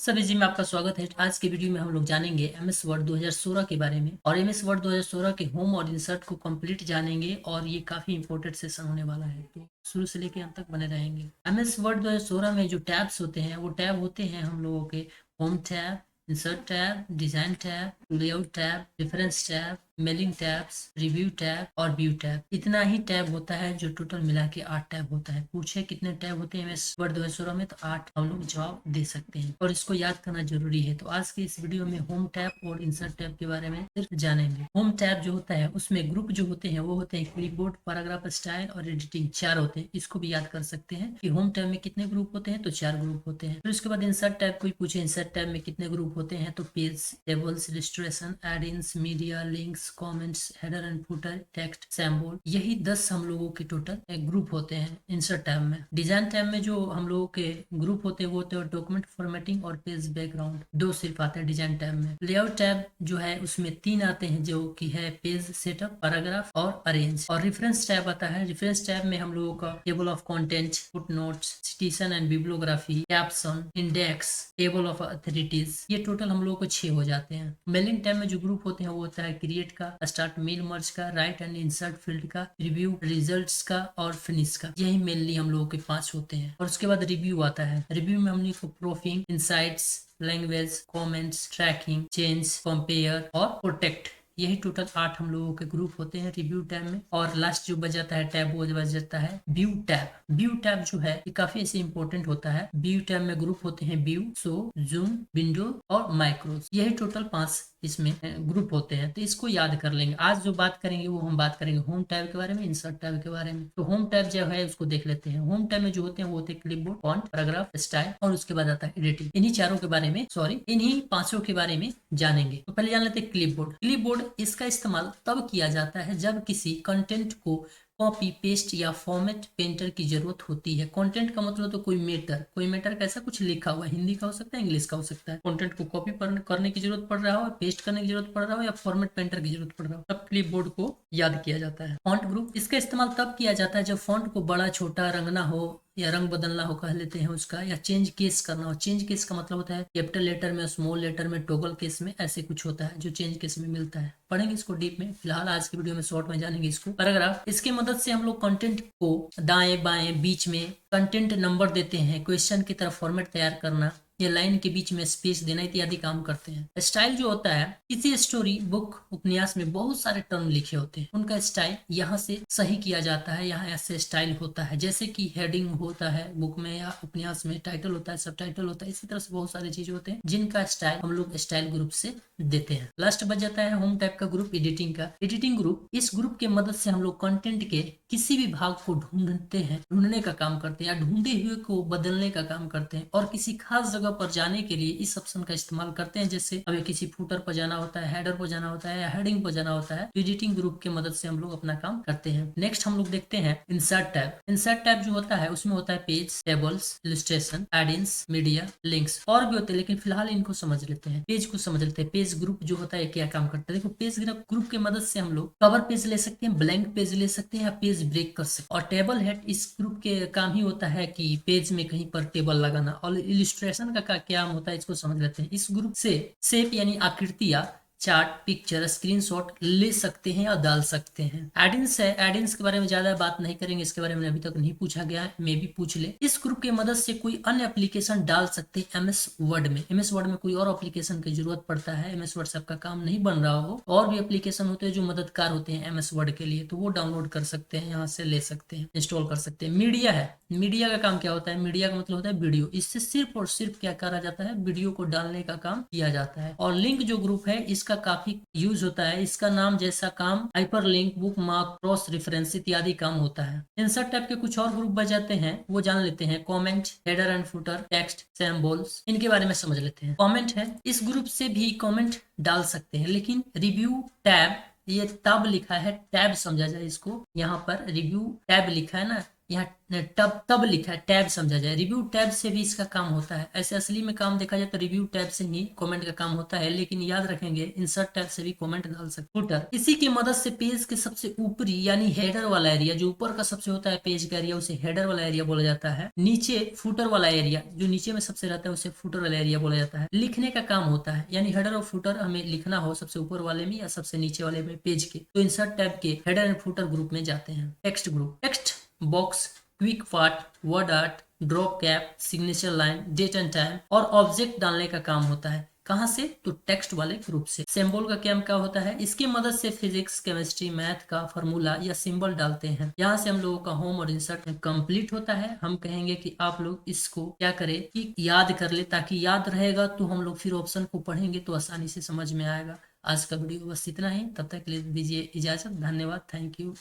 सभी जी में आपका स्वागत है। आज के वीडियो में हम लोग जानेंगे एमएस वर्ड 2016 के बारे में और एमएस वर्ड 2016 के होम और इंसर्ट को कंप्लीट जानेंगे और ये काफी इंपॉर्टेंट सेशन होने वाला है, तो शुरू से लेकर अंत तक बने रहेंगे। एमएस वर्ड 2016 में जो टैब्स होते हैं वो टैब होते हैं हम लोगों के home tab, insert tab, design tab, layout tab, reference tab, mailing tabs, review tab और व्यू टैब। इतना ही टैब होता है जो टोटल मिला के 8 टैब होता है। पूछे कितने टैब होते हैं एमएस वर्ड 2016 में, तो 8 हम लोग जवाब दे सकते हैं और इसको याद करना जरूरी है। तो आज के इस वीडियो में होम टैब और इंसर्ट टैब के बारे में सिर्फ जानेंगे। होम टैब जो होता है उसमें ग्रुप जो होते हैं वो होते हैं क्लिपबोर्ड, पैराग्राफ, स्टाइल और एडिटिंग, 4 होते हैं। इसको भी याद कर सकते हैं कि होम टैब में कितने ग्रुप होते हैं, तो 4 ग्रुप होते हैं। फिर उसके बाद इंसर्ट टैब, कोई पूछे इंसर्ट टैब में कितने ग्रुप होते हैं, तो page, tables, illustration, add ins, media, links, comments, header and footer, text, symbol, यही 10 हम लोगों के टोटल ग्रुप होते हैं इंसर्ट टैब में। डिजाइन टैब में जो हम लोगों के ग्रुप होते हैं वो होते हैं डॉक्यूमेंट फॉर्मेटिंग और पेज बैकग्राउंड, 2 सिर्फ आते हैं डिजाइन टैब में। लेआउट टैब जो है उसमें 3 आते हैं जो कि है पेज सेटअप, पैराग्राफ और अरेंज। और रेफरेंस टैब आता है। रेफरेंस टैब में हम लोगों का table of content, footnotes, citation and bibliography, caption, index, table of authorities, ये टोटल हम लोगों को 6 हो जाते हैं। मेलिंग टैब में जो ग्रुप होते हैं वो होता है क्रिएट का, स्टार्ट मेल मर्ज का, राइट एंड इंसर्ट फील्ड का, रिव्यू, रिजल्ट्स का और फिनिश का। यही मेनली हम लोगों के 5 होते हैं। और उसके बाद रिव्यू आता है। रिव्यू में हमने को proofing, insights, language, comments, tracking, change, compare और प्रोटेक्ट, यही टोटल 8 हम लोगों के ग्रुप होते हैं रिव्यू टैब में। और लास्ट जो बच जाता है टैब वो बच जाता है व्यू टैब। व्यू टैब जो है ये काफी ऐसे इंपॉर्टेंट होता है। व्यू टैब में ग्रुप होते हैं व्यू, शो, जूम, विंडो और माइक्रो, यही टोटल 5 इसमें ग्रुप होते हैं। तो इसको याद कर लेंगे। आज जो बात करेंगे वो हम बात करेंगे होम टैब के बारे में, इंसर्ट टैब के बारे में। तो होम टैब जो है उसको देख लेते हैं। होम टैब में जो होते हैं वो होते हैं क्लिपबोर्ड, फॉन्ट, पैराग्राफ, स्टाइल और उसके बाद आता है एडिटिंग। इन्हीं चारों के बारे में, सॉरी इन्हीं 5 के बारे में जानेंगे। तो पहले जान लेते हैं क्लिपबोर्ड। क्लिपबोर्ड इसका इस्तेमाल तब किया जाता है जब किसी कंटेंट को कॉपी, पेस्ट या फॉर्मेट पेंटर की जरूरत होती है। कंटेंट का मतलब तो कोई मैटर का ऐसा कुछ लिखा हुआ, हिंदी का हो सकता है, इंग्लिश का हो सकता है। कंटेंट को कॉपी करने की जरूरत पड़ रहा हो, पेस्ट करने की जरूरत पड़ रहा हो या फॉर्मेट पेंटर की जरूरत पड़ रहा हो, तब क्लिपबोर्ड को याद किया जाता है। फॉन्ट ग्रुप, इसका इस्तेमाल तब किया जाता है जब फॉन्ट को बड़ा छोटा रंगना हो या रंग बदलना हो, कह लेते हैं उसका, या चेंज केस करना हो। चेंज केस का मतलब होता है कैपिटल लेटर में, स्मॉल लेटर में, टॉगल केस में, ऐसे कुछ होता है जो चेंज केस में मिलता है। पढ़ेंगे इसको डीप में, फिलहाल आज की वीडियो में शॉर्ट में जानेंगे इसको। पैराग्राफ, इसकी मदद से हम लोग कंटेंट को दाएं बाएं बीच में कंटेंट नंबर देते हैं, क्वेश्चन की तरफ फॉर्मेट तैयार करना या लाइन के बीच में स्पेस देना इत्यादि काम करते हैं। स्टाइल जो होता है, किसी स्टोरी, बुक, उपन्यास में बहुत सारे टर्म लिखे होते हैं, उनका स्टाइल यहाँ से सही किया जाता है, यहाँ ऐसे स्टाइल होता है। जैसे कि हेडिंग होता है बुक में या उपन्यास में, टाइटल होता है, सब टाइटल होता है, इसी तरह से बहुत सारे चीजें होते हैं जिनका स्टाइल हम लोग स्टाइल ग्रुप से देते हैं। लास्ट बच जाता है होम टाइप का ग्रुप, एडिटिंग का। एडिटिंग ग्रुप, इस ग्रुप के मदद से हम लोग कंटेंट के किसी भी भाग को ढूंढने का काम करते हैं या ढूंढे हुए को बदलने का काम करते हैं और किसी खास जगह पर जाने के लिए इस ऑप्शन का इस्तेमाल करते हैं। जैसे हमें किसी फूटर पर जाना होता है, हेडर पर जाना होता है या हेडिंग पर जाना होता है, एडिटिंग ग्रुप की मदद से हम लोग अपना काम करते हैं। नेक्स्ट हम लोग देखते हैं इंसर्ट टैब। इंसर्ट टैब जो होता है उसमें होता है page, tables, illustration, add ins, media, links और भी होते हैं, लेकिन फिलहाल इनको समझ लेते हैं। पेज को समझ लेते हैं। पेज ग्रुप जो होता है क्या काम करता है, देखो पेज ग्रुप की मदद से हम लोग कवर पेज ले सकते हैं, ब्लैंक पेज ले सकते हैं या पेज ब्रेक कर सकते हैं। और टेबल हेड, इस ग्रुप के काम ही होता है कि पेज में कहीं पर टेबल लगाना। और इलिस्ट्रेशन का क्या होता है इसको समझ लेते हैं। इस ग्रुप से शेप यानी आकृतियां, चार्ट, पिक्चर, स्क्रीनशॉट ले सकते हैं और डाल सकते हैं। एडिंस है, एडिंस के बारे में ज्यादा बात नहीं करेंगे, इसके बारे में अभी तक नहीं पूछा गया है, मे भी पूछ ले। इस ग्रुप की मदद से कोई अन्य एप्लीकेशन डाल सकते हैं एमएस वर्ड में। एमएस वर्ड में कोई और एप्लीकेशन की जरूरत पड़ता है, एमएस वर्ड से आपका काम नहीं बन रहा हो, और भी एप्लीकेशन होते हैं जो मददगार होते हैं एमएस वर्ड के लिए, तो वो डाउनलोड कर सकते हैं, यहाँ से ले सकते हैं, इंस्टॉल कर सकते हैं। मीडिया है, मीडिया का काम क्या होता है, मीडिया का मतलब होता है वीडियो। इससे सिर्फ और सिर्फ क्या करा जाता है, वीडियो को डालने का काम किया जाता है। और लिंक जो ग्रुप है इसका काफी यूज होता है, इसका नाम जैसा काम hyper link, book mark, cross reference इत्यादि काम होता है। इंसर्ट टाइप के कुछ और ग्रुप बजाते हैं, वो जान लेते हैं। Comment, header and footer, text, symbols, इनके बारे में समझ लेते हैं। कमेंट है, इस ग्रुप से भी कमेंट डाल सकते हैं, लेकिन रिव्यू टैब, ये तब लिखा है, टैब समझा जाए इसको, यहाँ पर रिव्यू टैब लिखा है ना, यहाँ टब तब लिखा है, टैब समझा जाए, रिव्यू टैब से भी इसका काम होता है। ऐसे असली में काम देखा जाए तो रिव्यू टैब से ही कमेंट का काम होता है, लेकिन याद रखेंगे इंसर्ट टैब से भी कमेंट डाल सकते। फुटर, इसी की मदद से पेज के सबसे ऊपरी यानी हेडर वाला एरिया, जो ऊपर का सबसे होता है पेज का एरिया, उसे हेडर वाला एरिया बोला जाता है। नीचे फुटर वाला एरिया, जो नीचे में सबसे रहता है, उसे फुटर वाला एरिया बोला जाता है। लिखने का काम होता है, यानी हेडर और फुटर हमें लिखना हो सबसे ऊपर वाले में या सबसे नीचे वाले में पेज के, तो इंसर्ट टैब के हेडर एंड फुटर ग्रुप में जाते हैं। Text group, text box, quick part, word art, drop cap, signature line, date and time और ऑब्जेक्ट डालने का काम होता है। कहां से? तो टेक्स्ट वाले ग्रुप से। सिंबल का काम क्या होता है? इसकी मदद से फिजिक्स, केमिस्ट्री, मैथ का फॉर्मूला या सिंबल डालते हैं। यहाँ से हम लोगों का होम और इंसर्ट कंप्लीट होता है। हम कहेंगे कि आप लोग इसको क्या करें कि याद कर ले, ताकि याद रहेगा तो हम लोग फिर ऑप्शन को पढ़ेंगे तो आसानी से समझ में आएगा। आज का वीडियो बस इतना ही, तब तक के लिए दीजिए इजाजत। धन्यवाद, थैंक यू।